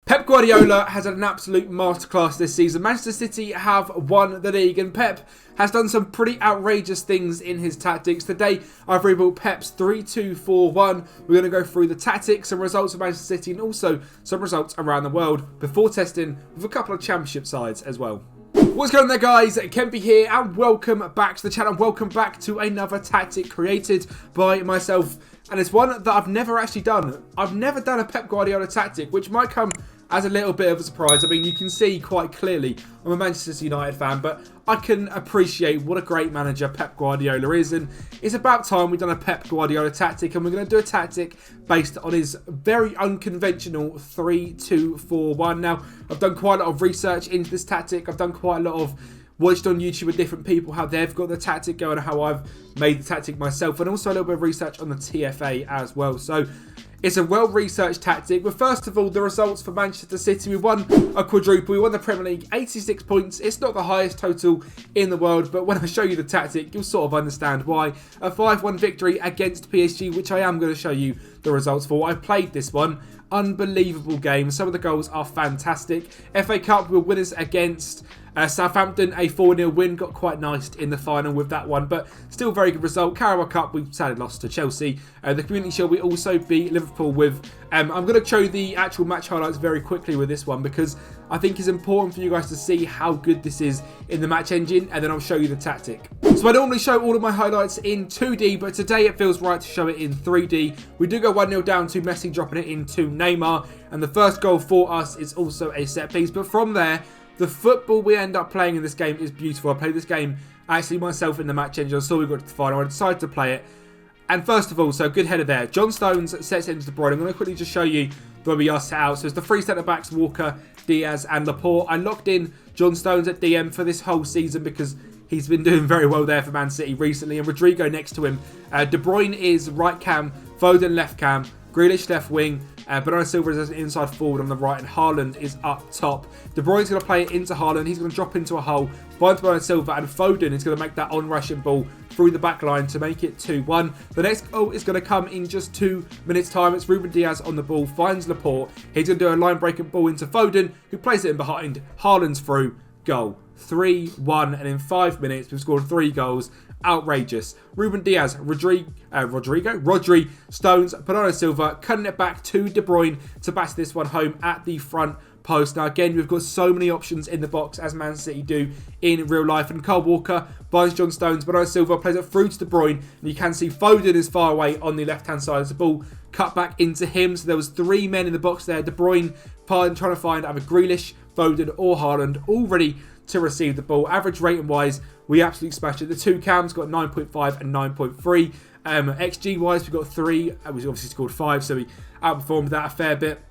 Pep Guardiola has had an absolute masterclass this season. Manchester City have won the league and Pep has done some pretty outrageous things in his tactics. Today, I've rebuilt Pep's 3-2-4-1. We're going to go through the tactics and results of Manchester City and also some results around the world before testing with a couple of championship sides as well. What's going on there, guys? Kempy here and welcome back to the channel. Welcome back to another tactic created by myself. And it's one that I've never actually done. I've never done a Pep Guardiola tactic, which might come as a little bit of a surprise. I mean, you can see quite clearly I'm a Manchester United fan, but I can appreciate what a great manager Pep Guardiola is. And it's about time we've done a Pep Guardiola tactic, and we're going to do a tactic based on his very unconventional 3-2-4-1. Now, I've done quite a lot of research into this tactic. I've done quite a lot of watched on YouTube with different people, how they've got the tactic going, how I've made the tactic myself, and also a little bit of research on the TFA as well. So it's a well-researched tactic. But first of all, the results for Manchester City. We won a quadruple. We won the Premier League, 86 points. It's not the highest total in the world, but when I show you the tactic, you'll sort of understand why. A 5-1 victory against PSG, which I am going to show you the results for. I played this one. Unbelievable game. Some of the goals are fantastic. FA Cup, we were winners against Southampton, a 4-0 win. Got quite nice in the final with that one, but still very good result. Carabao Cup, we sadly lost to Chelsea. The Community Shield, we also beat Liverpool with... I'm going to show the actual match highlights very quickly with this one because I think it's important for you guys to see how good this is in the match engine, and then I'll show you the tactic. So I normally show all of my highlights in 2D, but today it feels right to show it in 3D. We do go 1-0 down to Messi dropping it into Neymar, and the first goal for us is also a set piece. But from there, the football we end up playing in this game is beautiful. I played this game actually myself in the match engine. I saw we got to the final. I decided to play it. And first of all, so good header there. John Stones sets it into De Bruyne. I'm going to quickly just show you the way we are set out. So it's the three centre-backs, Walker, Diaz and Laporte. I locked in John Stones at DM for this whole season because he's been doing very well there for Man City recently. And Rodrigo next to him. De Bruyne is right cam, Foden left cam, Grealish left wing, Bernardo Silva is an inside forward on the right, and Haaland is up top. De Bruyne's going to play it into Haaland. He's going to drop into a hole, find Bernardo Silva, and Foden is going to make that on-rushing ball through the back line to make it 2-1. The next goal is going to come in just 2 minutes' time. It's Ruben Diaz on the ball, finds Laporte. He's going to do a line-breaking ball into Foden, who plays it in behind. Haaland's through, goal. 3-1, and in 5 minutes we've scored 3 goals. Outrageous. Ruben Diaz, Rodri, Stones, Bernardo Silva, cutting it back to De Bruyne to bash this one home at the front post. Now again, we've got so many options in the box as Man City do in real life, and Kyle Walker finds John Stones, Bernardo Silva plays it through to De Bruyne, and you can see Foden is far away on the left hand side as the ball cut back into him. So there was 3 men in the box there. De Bruyne trying to find either Grealish, Foden or Haaland, all ready to receive the ball. Average rating wise, we absolutely smashed it. The 2 cams got 9.5 and 9.3. XG wise, we got 3. We obviously scored 5, so we outperformed that a fair bit.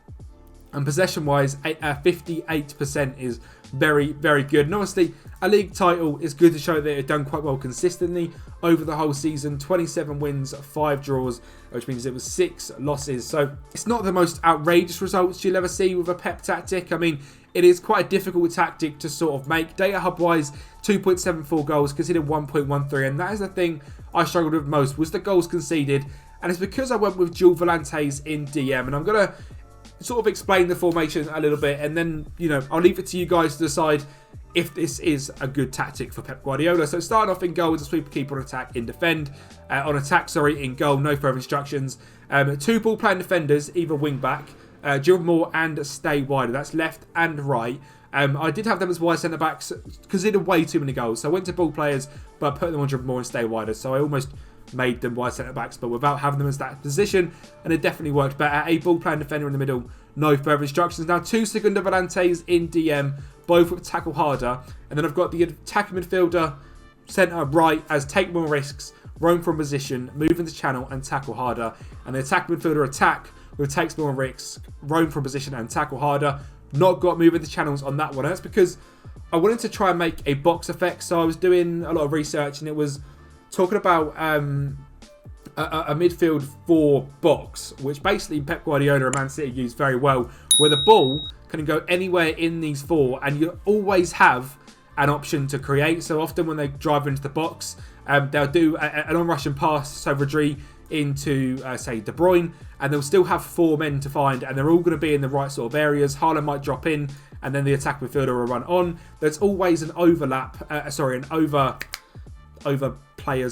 And possession wise, 58% is very, very good. And obviously, a league title is good to show that they've done quite well consistently over the whole season. 27 wins, 5 draws, which means it was 6 losses. So it's not the most outrageous results you'll ever see with a Pep tactic. I mean, it is quite a difficult tactic to sort of make. Data hub wise, 2.74 goals, conceded 1.13, and that is the thing I struggled with most, was the goals conceded. And it's because I went with Jules Volantes in DM, and I'm going to sort of explain the formation a little bit, and then, you know, I'll leave it to you guys to decide if this is a good tactic for Pep Guardiola. So starting off in goal with a sweeper keeper on attack, in defend, in goal, no further instructions. 2 ball playing defenders, either wing back, Gerald Moore and stay wider. That's left and right. I did have them as wide centre backs because they did way too many goals. So I went to ball players, but I put them on Gerald Moore and stay wider. So I almost made them wide centre backs, but without having them as that position, and it definitely worked better. A ball playing defender in the middle, no further instructions. Now 2 Segundo Volantes in DM, both with tackle harder, and then I've got the attacking midfielder centre right as take more risks, roam from position, move into channel and tackle harder, and the attacking midfielder attack with takes more risks, roam from position and tackle harder. Not got move into channels on that one, and that's because I wanted to try and make a box effect. So I was doing a lot of research, and it was talking about a midfield 4 box, which basically Pep Guardiola and Man City use very well, where the ball can go anywhere in these 4, and you always have an option to create. So often when they drive into the box, they'll do an on-rushing pass, so Rodri into, say, De Bruyne, and they'll still have 4 men to find, and they're all going to be in the right sort of areas. Haaland might drop in, and then the attack midfielder will run on. There's always an overlap,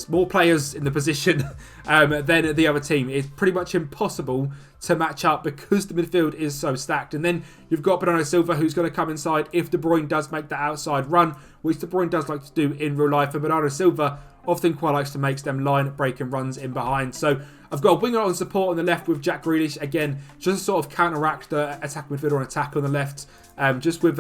more players in the position than the other team. It's pretty much impossible to match up because the midfield is so stacked. And then you've got Bernardo Silva, who's going to come inside if De Bruyne does make that outside run, which De Bruyne does like to do in real life. And Bernardo Silva often quite likes to make them line breaking runs in behind. So I've got a winger on support on the left with Jack Grealish. Again, just to sort of counteract the attack midfielder on attack on the left. Just with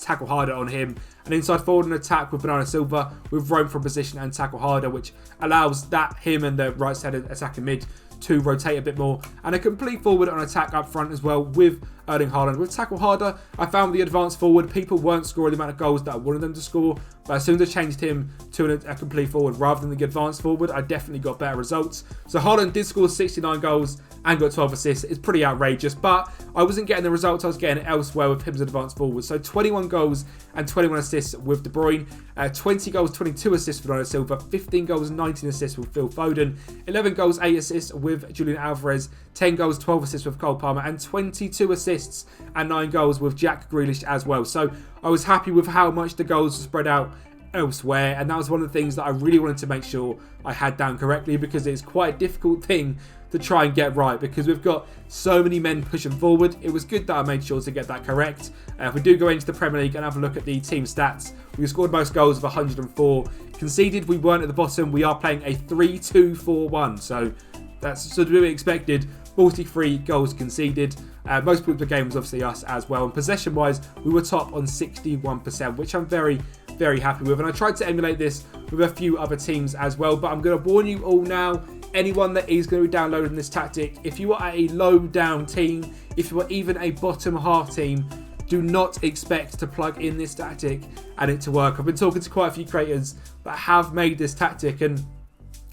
tackle harder on him. An inside forward and attack with Bernardo Silva, with roam from position and tackle harder, which allows him and the right-sided attacking mid to rotate a bit more. And a complete forward on attack up front as well with Erling Haaland. With tackle harder, I found the advanced forward, people weren't scoring the amount of goals that I wanted them to score. But as soon as I changed him to a complete forward rather than the advanced forward, I definitely got better results. So Haaland did score 69 goals and got 12 assists. It's pretty outrageous, but I wasn't getting the results I was getting elsewhere with him as advanced forward. So 21 goals and 21 assists with De Bruyne, 20 goals, 22 assists for Bernardo Silva, 15 goals, 19 assists with Phil Foden, 11 goals, 8 assists with Julian Alvarez, 10 goals, 12 assists with Cole Palmer, and 22 assists and 9 goals with Jack Grealish as well. So I was happy with how much the goals were spread out elsewhere, and that was one of the things that I really wanted to make sure I had down correctly, because it's quite a difficult thing to try and get right because we've got so many men pushing forward. It was good that I made sure to get that correct. If we do go into the Premier League and have a look at the team stats, we scored most goals of 104. Conceded, we weren't at the bottom. We are playing a 3-2-4-1, so that's sort of what we expected. 43 goals conceded. Most points per game was obviously us as well. And possession-wise, we were top on 61%, which I'm very, very happy with. And I tried to emulate this with a few other teams as well, but I'm going to warn you all now, anyone that is going to be downloading this tactic, if you are a low down team, if you are even a bottom half team, do not expect to plug in this tactic and it to work. I've been talking to quite a few creators that have made this tactic, and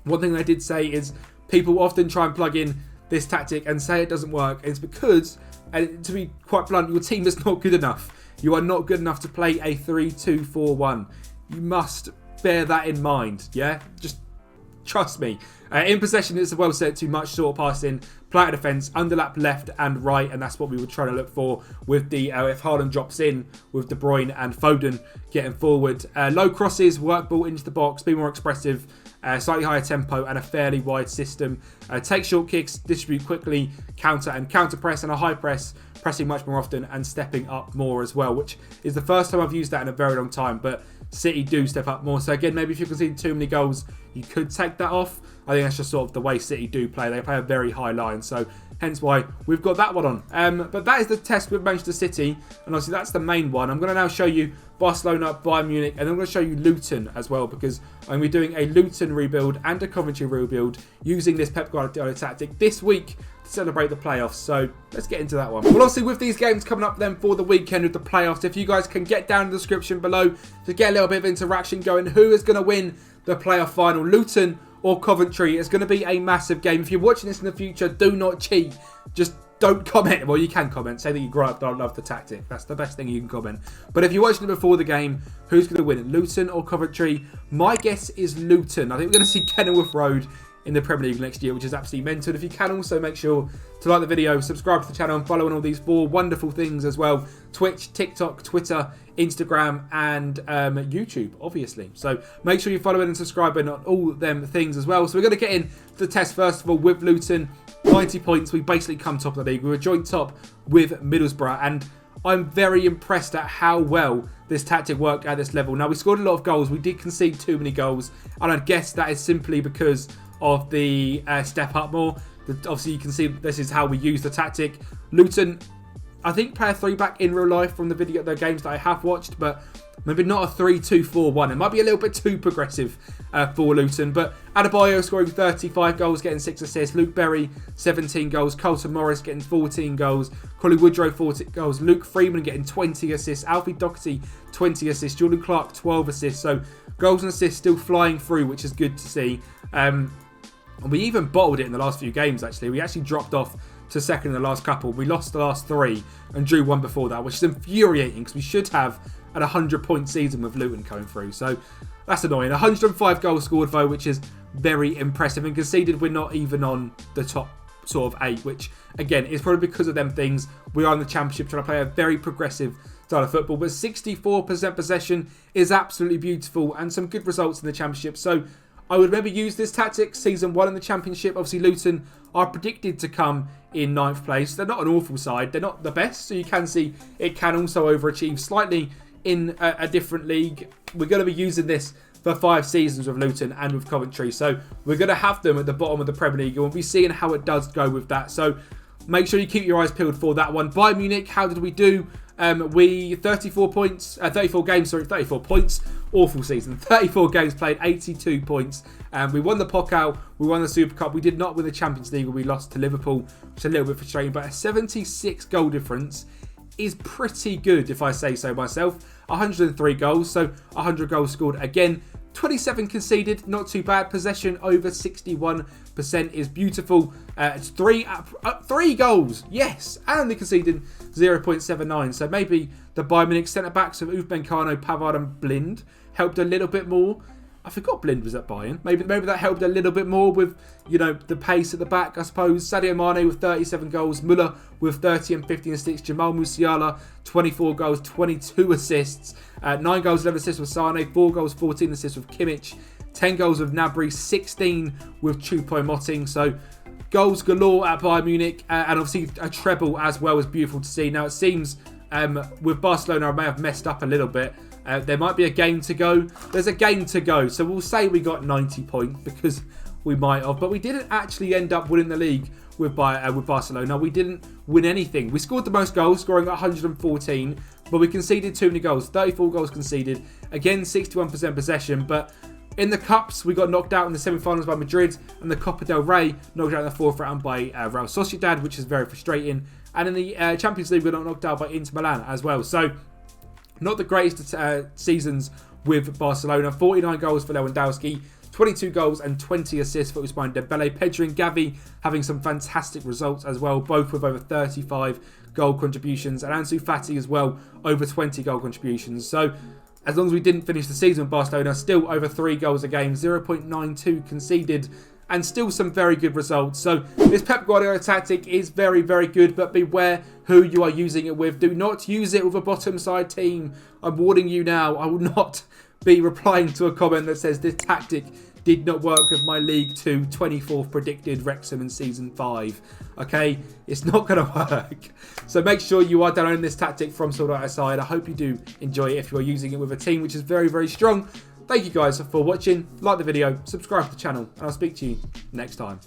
one thing they did say is people often try and plug in this tactic and say it doesn't work. It's because, and to be quite blunt, your team is not good enough. You are not good enough to play a 3-2-4-1. You must bear that in mind, yeah? Just trust me. In possession, it's well set to much short passing, play out defence, underlap left and right, and that's what we were trying to look for with the if Haaland drops in with De Bruyne and Foden getting forward. Low crosses, work ball into the box, be more expressive, slightly higher tempo and a fairly wide system. Take short kicks, distribute quickly, counter and counter press, and a high press, pressing much more often and stepping up more as well, which is the first time I've used that in a very long time, but City do step up more. So again, maybe if you're conceding too many goals, you could take that off. I think that's just sort of the way City do play. They play a very high line, so hence why we've got that one on. But that is the test with Manchester City, and obviously that's the main one. I'm going to now show you Barcelona, Bayern Munich, and I'm going to show you Luton as well, because I'm going to be doing a Luton rebuild and a Coventry rebuild using this Pep Guardiola tactic this week to celebrate the playoffs. So let's get into that one. Well, obviously with these games coming up then for the weekend with the playoffs, if you guys can get down in the description below to get a little bit of interaction going, who is going to win the playoff final, Luton or Coventry? It's going to be a massive game. If you're watching this in the future, do not cheat. Just don't comment. Well, you can comment. Say that you grew up, don't love the tactic. That's the best thing you can comment. But if you're watching it before the game, who's going to win, Luton or Coventry? My guess is Luton. I think we're going to see Kenilworth Road in the Premier League next year, which is absolutely mental. If you can also make sure to like the video, subscribe to the channel, and follow on all these 4 wonderful things as well: Twitch, TikTok, Twitter, Instagram, and YouTube, obviously. So make sure you're following and subscribing on all them things as well. So we're going to get into the test first of all with Luton. 90 points, we basically come top of the league. We were joint top with Middlesbrough, and I'm very impressed at how well this tactic worked at this level. Now, we scored a lot of goals. We did concede too many goals, and I guess that is simply because of the step up more. Obviously, you can see this is how we use the tactic. Luton, I think, play a 3-back in real life from the games that I have watched, but maybe not a 3-2-4-1. It might be a little bit too progressive for Luton. But Adebayo scoring 35 goals, getting 6 assists. Luke Berry, 17 goals. Colton Morris getting 14 goals. Collie Woodrow, 14 goals. Luke Freeman getting 20 assists. Alfie Doherty, 20 assists. Jordan Clark, 12 assists. So goals and assists still flying through, which is good to see. And we even bottled it in the last few games, actually. We actually dropped off to second in the last couple. We lost the last 3 and drew 1 before that, which is infuriating because we should have an 100-point season with Luton coming through. So that's annoying. 105 goals scored though, which is very impressive. And conceded, we're not even on the top sort of 8, which again is probably because of them things. We are in the Championship trying to play a very progressive style of football, but 64% possession is absolutely beautiful and some good results in the Championship. So I would maybe use this tactic season 1 in the Championship. Obviously Luton are predicted to come in 9th place. They're not an awful side. They're not the best, so you can see it can also overachieve slightly in a different league. We're going to be using this for 5 seasons with Luton and with Coventry, so we're going to have them at the bottom of the Premier League, and we'll be seeing how it does go with that. So make sure you keep your eyes peeled for that one. Bayern Munich, how did we do? We 34 points, 34 games, sorry, 34 points. Awful season. 34 games played, 82 points. We won the Pokal, we won the Super Cup. We did not win the Champions League where we lost to Liverpool, which is a little bit frustrating, but a 76 goal difference is pretty good if I say so myself. 103 goals, so 100 goals scored again. 27 conceded, not too bad. Possession over 61% is beautiful. It's 3 goals, yes, and they conceded 0.79. So maybe the Bayern Munich centre-backs of Upamecano, Pavard and Blind helped a little bit more. I forgot Blind was at Bayern. Maybe that helped a little bit more with, you know, the pace at the back, I suppose. Sadio Mane with 37 goals. Müller with 30 and 15 assists. Jamal Musiala, 24 goals, 22 assists. 9 goals, 11 assists with Sane. 4 goals, 14 assists with Kimmich. 10 goals with Gnabry. 16 with Choupo-Moting. So goals galore at Bayern Munich. And obviously a treble as well is beautiful to see. Now it seems with Barcelona I may have messed up a little bit. There might be a game to go. There's a game to go. So we'll say we got 90 points because we might have. But we didn't actually end up winning the league with Barcelona. We didn't win anything. We scored the most goals, scoring 114. But we conceded too many goals. 34 goals conceded. Again, 61% possession. But in the Cups, we got knocked out in the semi-finals by Madrid. And the Copa del Rey knocked out in the 4th round by Real Sociedad, which is very frustrating. And in the Champions League, we got knocked out by Inter Milan as well. So not the greatest seasons with Barcelona. 49 goals for Lewandowski, 22 goals and 20 assists for Ousmane Dembele. Pedri and Gavi having some fantastic results as well, both with over 35 goal contributions. And Ansu Fati as well, over 20 goal contributions. So as long as we didn't finish the season with Barcelona, still over 3 goals a game, 0.92 conceded, and still some very good results. So this Pep Guardiola tactic is very, very good, but beware who you are using it with. Do not use it with a bottom side team. I'm warning you now. I will not be replying to a comment that says this tactic did not work with my League 2 24th predicted Wrexham in Season 5. Okay? It's not going to work. So make sure you are downloading this tactic from Sortitoutsi. I hope you do enjoy it if you are using it with a team which is very, very strong. Thank you guys for watching. Like the video, subscribe to the channel, and I'll speak to you next time.